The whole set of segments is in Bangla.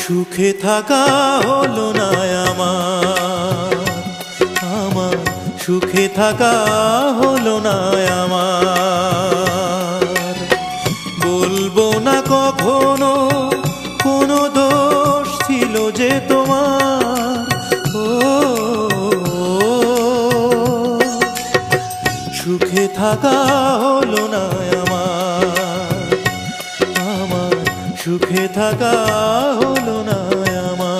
সুখে থাকা হলো না আমার সুখে থাকা হলো না আমার। বলবো না কখনো কোনো দোষ ছিল যে তোমার, ও সুখে থাকা হলো না আমার সুখে থাকা হলো না আমার।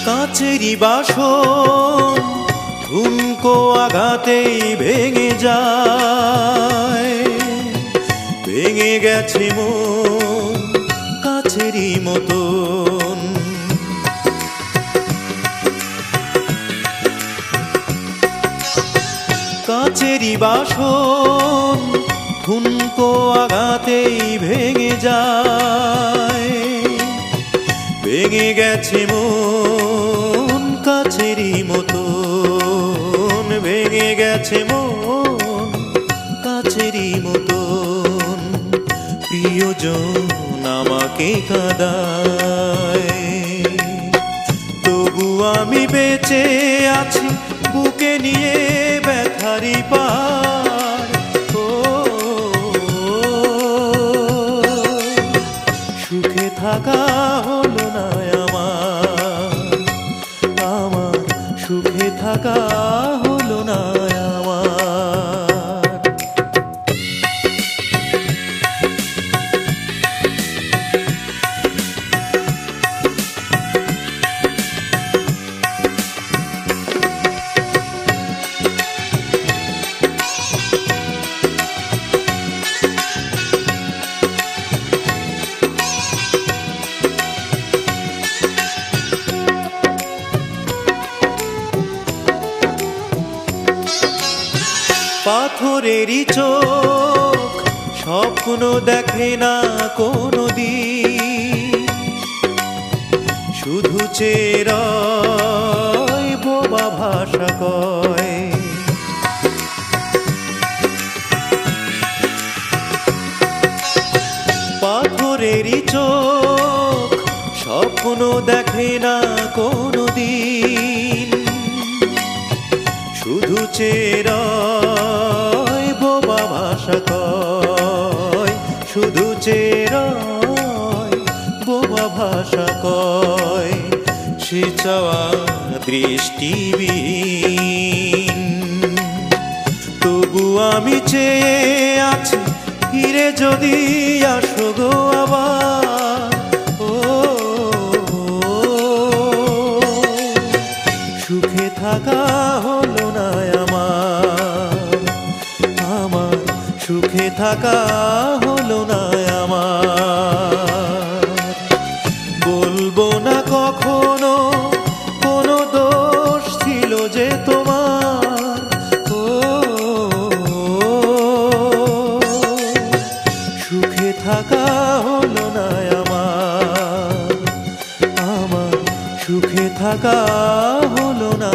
কাচেরি বাসন ঠুনকো আঘাতেই ভেঙে যায়, ভেঙে গেছে মন কাচেরি মতন। কাচেরি বাসন ঠুনকো আঘাতেই ভেঙে যায়, ভেঙে গেছে মন কাচেরি মতন, ভেঙে গেছে মন কাচেরি মতন। প্রিয়জন আমাকে কাঁদায়, তবু আমি বেঁচে আছি বুকে নিয়ে ব্যথারি পার। ও সুখে থাকা হলো না আমার সুখে থাকা হলো না আমার। পাথরেরই চোখ স্বপ্ন দেখে না কোনোদিন, শুধু চেরায় বোবা ভাষা কয়। পাথরেরই চোখ স্বপ্ন দেখে না কোনোদিন, শুধু চেরায় বোবা ভাষা কয়, শুধু চেরায় বোবা ভাষা কয়। সে চাওয়া দৃষ্টিবিহীন, তবু আমি চেয়ে আছি ফিরে যদি আসো গো আবার। ও সুখে থাকা হলো না আমার সুখে থাকা হলো না আমার। বলবো না কখনো কোনো দোষ ছিল যে তোমার, ও সুখে থাকা হলো না আমার সুখে থাকা হলো না।